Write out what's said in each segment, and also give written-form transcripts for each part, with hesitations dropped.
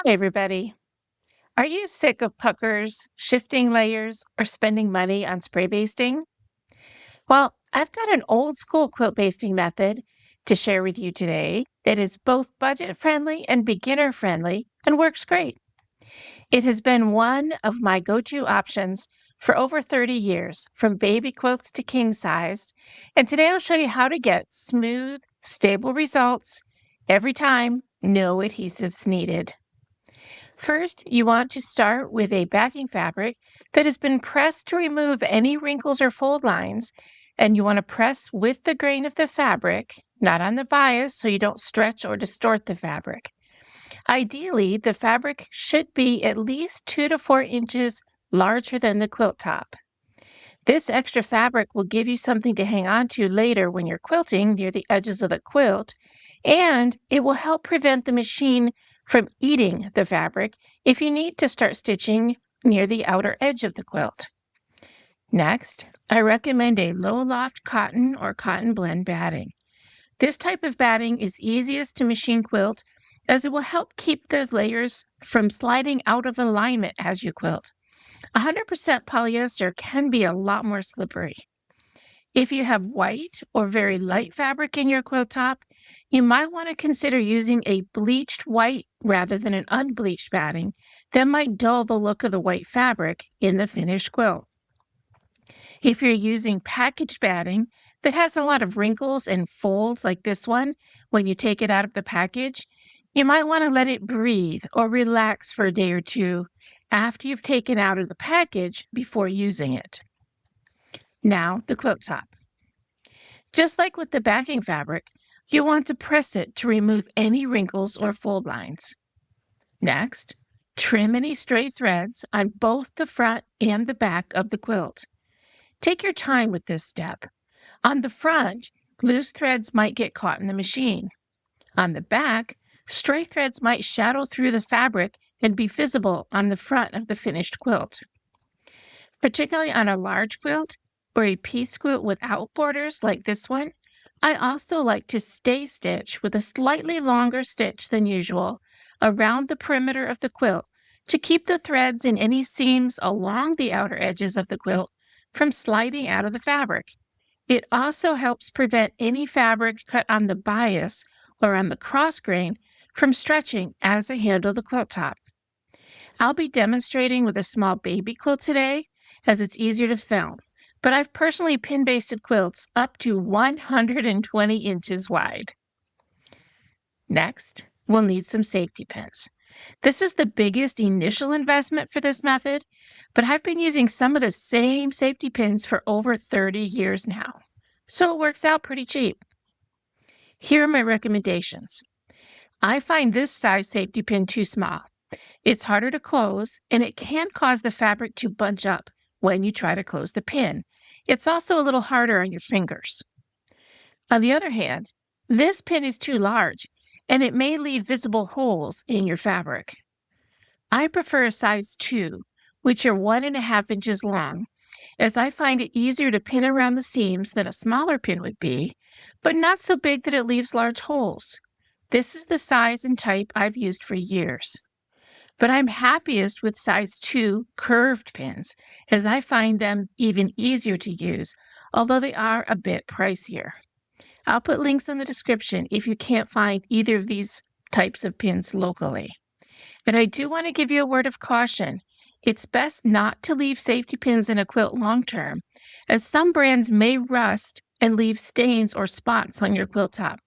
Hey, everybody. Are you sick of puckers, shifting layers, or spending money on spray basting? Well, I've got an old school quilt basting method to share with you today that is both budget friendly and beginner friendly and works great. It has been one of my go to options for over 30 years, from baby quilts to king sized. And today I'll show you how to get smooth, stable results every time, no adhesives needed. First, you want to start with a backing fabric that has been pressed to remove any wrinkles or fold lines, and you want to press with the grain of the fabric, not on the bias, so you don't stretch or distort the fabric. Ideally, the fabric should be at least 2 to 4 inches larger than the quilt top. This extra fabric will give you something to hang on to later when you're quilting near the edges of the quilt, and it will help prevent the machine from eating the fabric if you need to start stitching near the outer edge of the quilt. Next, I recommend a low loft cotton or cotton blend batting. This type of batting is easiest to machine quilt as it will help keep the layers from sliding out of alignment as you quilt. 100% polyester can be a lot more slippery. If you have white or very light fabric in your quilt top, you might want to consider using a bleached white rather than an unbleached batting that might dull the look of the white fabric in the finished quilt. If you're using packaged batting that has a lot of wrinkles and folds like this one, when you take it out of the package, you might want to let it breathe or relax for a day or two after you've taken out of the package before using it. Now, the quilt top. Just like with the backing fabric, you want to press it to remove any wrinkles or fold lines. Next, trim any stray threads on both the front and the back of the quilt. Take your time with this step. On the front, loose threads might get caught in the machine. On the back, stray threads might shadow through the fabric and be visible on the front of the finished quilt. Particularly on a large quilt or a piece quilt without borders like this one, I also like to stay stitch with a slightly longer stitch than usual around the perimeter of the quilt to keep the threads in any seams along the outer edges of the quilt from sliding out of the fabric. It also helps prevent any fabric cut on the bias or on the cross grain from stretching as I handle the quilt top. I'll be demonstrating with a small baby quilt today as it's easier to film, but I've personally pin basted quilts up to 120 inches wide. Next, we'll need some safety pins. This is the biggest initial investment for this method, but I've been using some of the same safety pins for over 30 years now, so it works out pretty cheap. Here are my recommendations. I find this size safety pin too small. It's harder to close, and it can cause the fabric to bunch up when you try to close the pin. It's also a little harder on your fingers. On the other hand, this pin is too large, and it may leave visible holes in your fabric. I prefer a size 2, which are 1.5 inches long, as I find it easier to pin around the seams than a smaller pin would be, but not so big that it leaves large holes. This is the size and type I've used for years. But I'm happiest with size 2 curved pins, as I find them even easier to use, although they are a bit pricier. I'll put links in the description if you can't find either of these types of pins locally. But I do want to give you a word of caution. It's best not to leave safety pins in a quilt long term, as some brands may rust and leave stains or spots on your quilt top.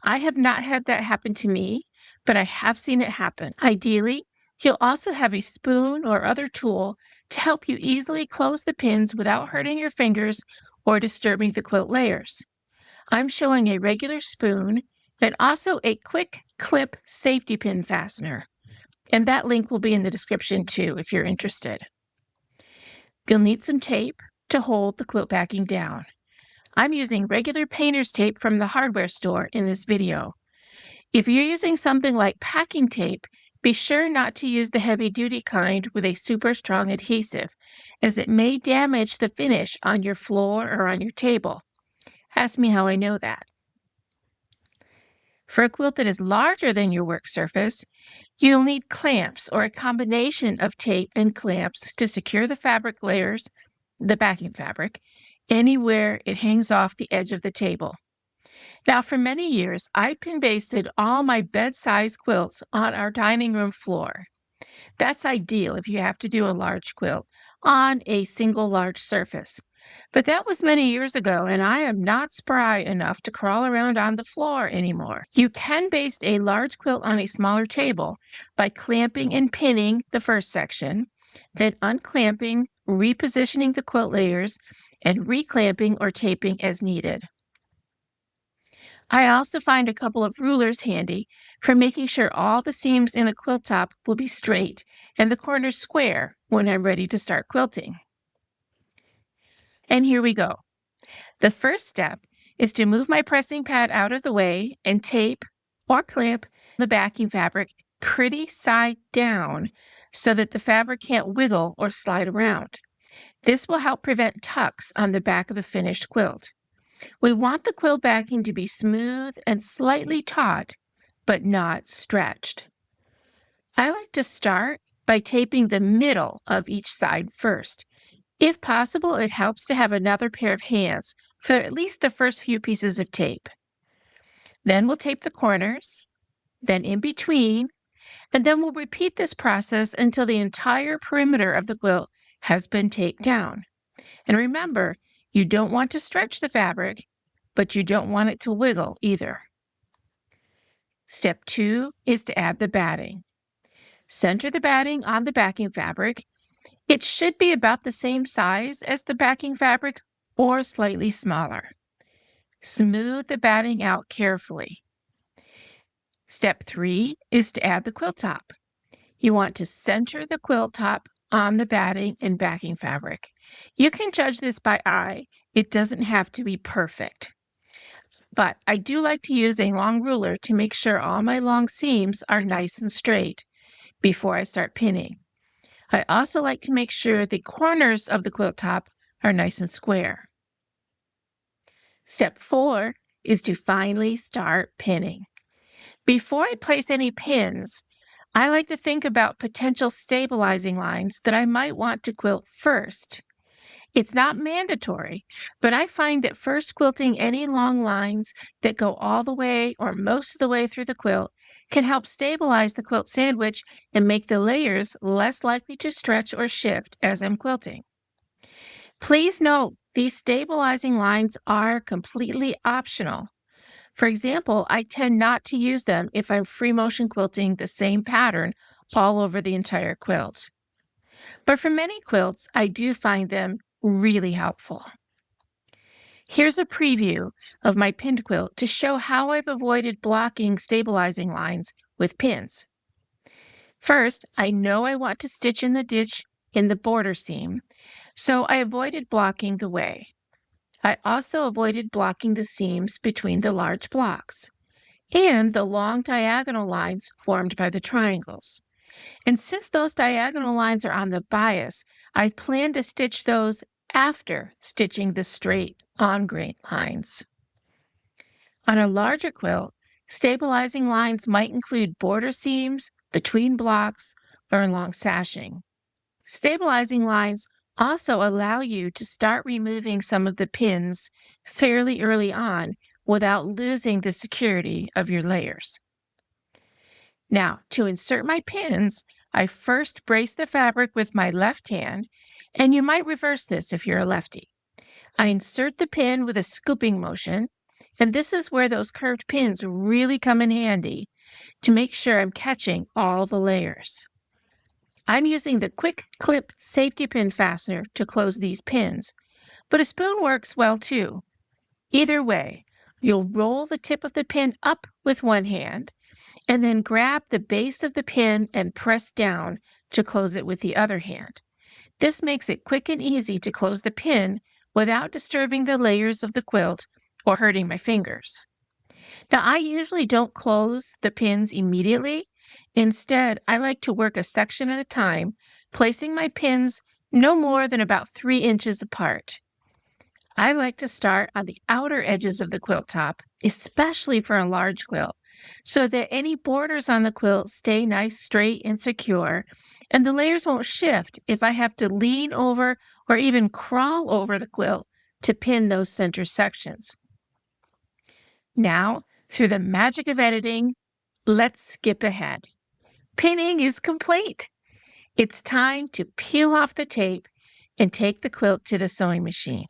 I have not had that happen to me, but I have seen it happen. Ideally, you'll also have a spoon or other tool to help you easily close the pins without hurting your fingers or disturbing the quilt layers. I'm showing a regular spoon and also a Kwik Klip safety pin fastener, and that link will be in the description too if you're interested. You'll need some tape to hold the quilt backing down. I'm using regular painter's tape from the hardware store in this video. If you're using something like packing tape, be sure not to use the heavy-duty kind with a super strong adhesive, as it may damage the finish on your floor or on your table. Ask me how I know that. For a quilt that is larger than your work surface, you'll need clamps or a combination of tape and clamps to secure the fabric layers, the backing fabric, anywhere it hangs off the edge of the table. Now, for many years, I pin basted all my bed-sized quilts on our dining room floor. That's ideal if you have to do a large quilt on a single large surface. But that was many years ago, and I am not spry enough to crawl around on the floor anymore. You can baste a large quilt on a smaller table by clamping and pinning the first section, then unclamping, repositioning the quilt layers, and reclamping or taping as needed. I also find a couple of rulers handy for making sure all the seams in the quilt top will be straight and the corners square when I'm ready to start quilting. And here we go. The first step is to move my pressing pad out of the way and tape or clamp the backing fabric pretty side down so that the fabric can't wiggle or slide around. This will help prevent tucks on the back of the finished quilt. We want the quilt backing to be smooth and slightly taut, but not stretched. I like to start by taping the middle of each side first. If possible, it helps to have another pair of hands for at least the first few pieces of tape. Then we'll tape the corners, then in between, and then we'll repeat this process until the entire perimeter of the quilt has been taped down. And remember, you don't want to stretch the fabric, but you don't want it to wiggle either. Step 2 is to add the batting. Center the batting on the backing fabric. It should be about the same size as the backing fabric or slightly smaller. Smooth the batting out carefully. Step 3 is to add the quilt top. You want to center the quilt top on the batting and backing fabric. You can judge this by eye. It doesn't have to be perfect. But I do like to use a long ruler to make sure all my long seams are nice and straight before I start pinning. I also like to make sure the corners of the quilt top are nice and square. Step 4 is to finally start pinning. Before I place any pins, I like to think about potential stabilizing lines that I might want to quilt first. It's not mandatory, but I find that first quilting any long lines that go all the way or most of the way through the quilt can help stabilize the quilt sandwich and make the layers less likely to stretch or shift as I'm quilting. Please note, these stabilizing lines are completely optional. For example, I tend not to use them if I'm free motion quilting the same pattern all over the entire quilt. But for many quilts, I do find them really helpful. Here's a preview of my pinned quilt to show how I've avoided blocking stabilizing lines with pins. First, I know I want to stitch in the ditch in the border seam, so I avoided blocking the way. I also avoided blocking the seams between the large blocks and the long diagonal lines formed by the triangles. And since those diagonal lines are on the bias, I plan to stitch those after stitching the straight on-grain lines. On a larger quilt, stabilizing lines might include border seams, between blocks, or along sashing. Stabilizing lines also allow you to start removing some of the pins fairly early on without losing the security of your layers. Now, to insert my pins, I first brace the fabric with my left hand, and you might reverse this if you're a lefty. I insert the pin with a scooping motion, and this is where those curved pins really come in handy to make sure I'm catching all the layers. I'm using the Kwik Klip safety pin fastener to close these pins, but a spoon works well too. Either way, you'll roll the tip of the pin up with one hand and then grab the base of the pin and press down to close it with the other hand. This makes it quick and easy to close the pin without disturbing the layers of the quilt or hurting my fingers. Now, I usually don't close the pins immediately. Instead, I like to work a section at a time, placing my pins no more than about 3 inches apart. I like to start on the outer edges of the quilt top, especially for a large quilt, so that any borders on the quilt stay nice, straight, and secure, and the layers won't shift if I have to lean over or even crawl over the quilt to pin those center sections. Now, through the magic of editing, let's skip ahead. Pinning is complete. It's time to peel off the tape and take the quilt to the sewing machine.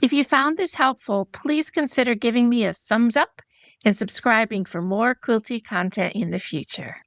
If you found this helpful, please consider giving me a thumbs up and subscribing for more quilty content in the future.